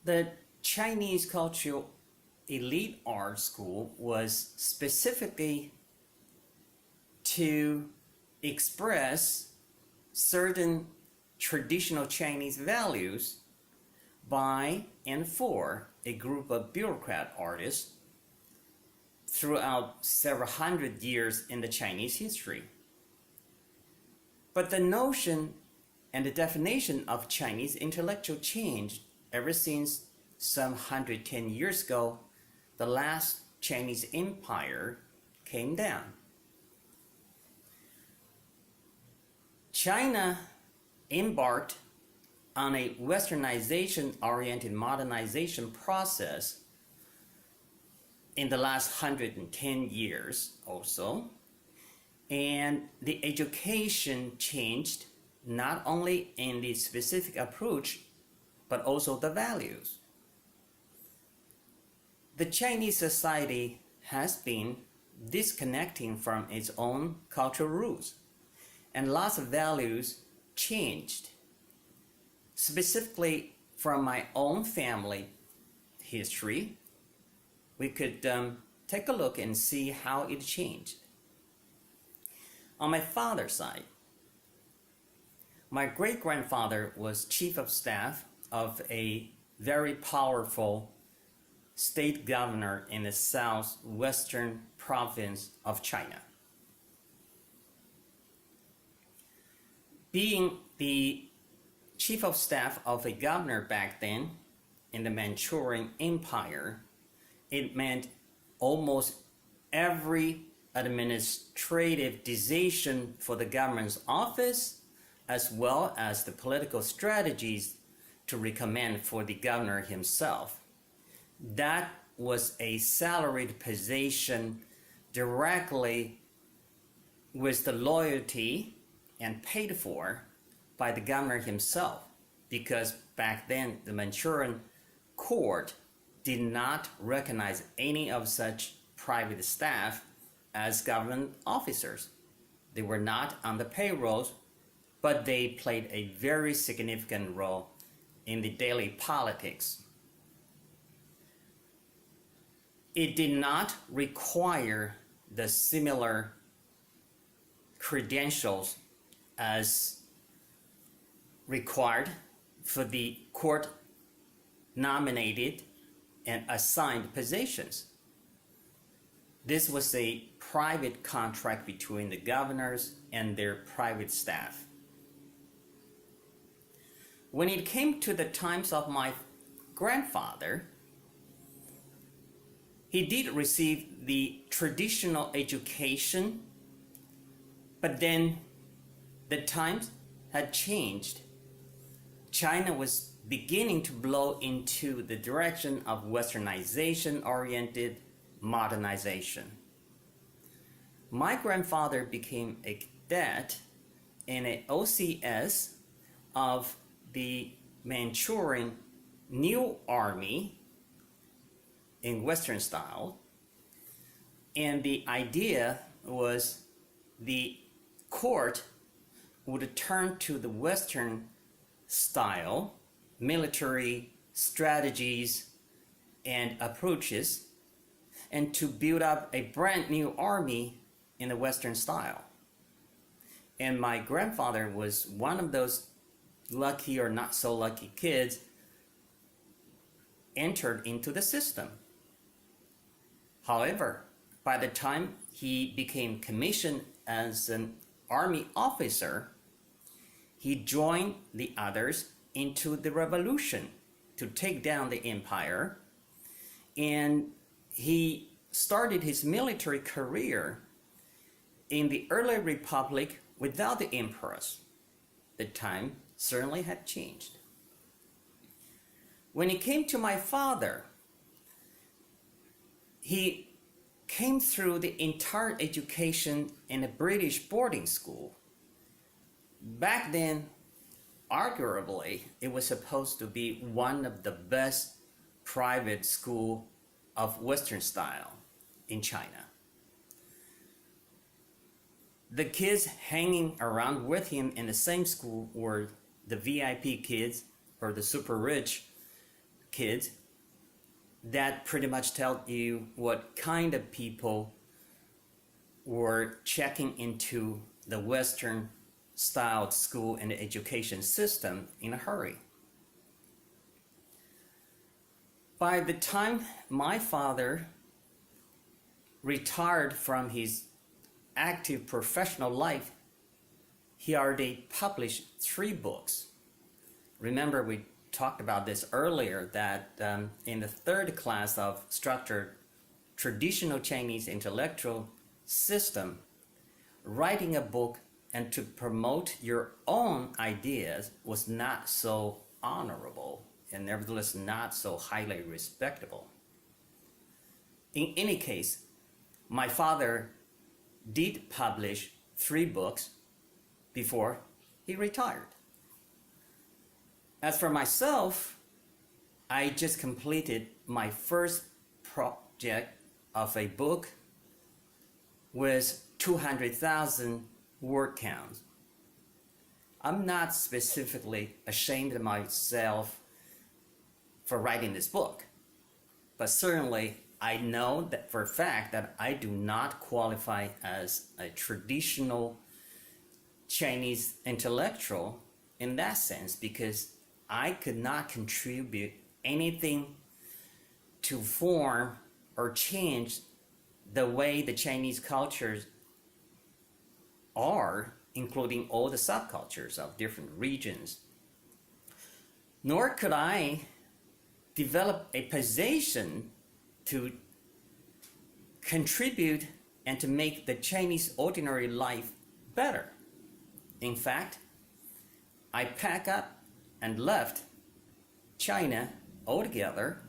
The Chinese Cultural Elite Art School was specifically to express certain traditional Chinese values by and for a group of bureaucrat artists throughout several hundred years in the Chinese history. But the notion and the definition of Chinese intellectual changed ever since some 110 years ago, the last Chinese empire came down. China embarked on a westernization-oriented modernization process in the last 110 years also, and the education changed not only in the specific approach but also the values. The Chinese society has been disconnecting from its own cultural roots, and lots of values changed. Specifically from my own family history, we could take a look and see how it changed. On my father's side, my great-grandfather was chief of staff of a very powerful state governor in the southwestern province of China. Being the chief of staff of a governor back then in the Manchurian Empire, it meant almost every administrative decision for the government's office, as well as the political strategies to recommend for the governor himself. That was a salaried position directly with the loyalty and paid for by the governor himself, because back then the Manchurian court did not recognize any of such private staff as government officers. They were not on the payrolls, but they played a very significant role in the daily politics. It did not require the similar credentials as required for the court nominated and assigned positions. This was a private contract between the governors and their private staff. When it came to the times of my grandfather, he did receive the traditional education, but then the times had changed. China was beginning to blow into the direction of westernization-oriented modernization. My grandfather became a cadet in an OCS of the Manchurian New Army in Western style, and the idea was the court would turn to the Western style military strategies and approaches, and to build up a brand new army in the Western style. And my grandfather was one of those lucky or not so lucky kids entered into the system. However, by the time he became commissioned as an army officer, he joined the others into the revolution to take down the empire, and he started his military career in the early republic without the emperors. The time certainly had changed. When it came to my father, he came through the entire education in a British boarding school. Back then, arguably, it was supposed to be one of the best private school of Western style in China. The kids hanging around with him in the same school were the VIP kids or the super rich kids, that pretty much tell you what kind of people were checking into the Western styled school and education system in a hurry. By the time my father retired from his active professional life, he already published 3 books. Remember, we talked about this earlier, that in the 3rd class of structured traditional Chinese intellectual system, writing a book and to promote your own ideas was not so honorable and nevertheless not so highly respectable. In any case, my father did publish 3 books before he retired. As for myself, I just completed my first project of a book with 200,000 word count. I'm not specifically ashamed of myself for writing this book, but certainly I know that for a fact that I do not qualify as a traditional Chinese intellectual in that sense, because I could not contribute anything to form or change the way the Chinese cultures are, including all the subcultures of different regions. Nor could I develop a position to contribute and to make the Chinese ordinary life better. In fact, I packed up and left China altogether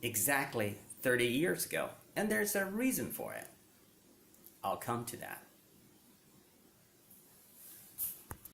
exactly 30 years ago. And there's a reason for it. I'll come to that.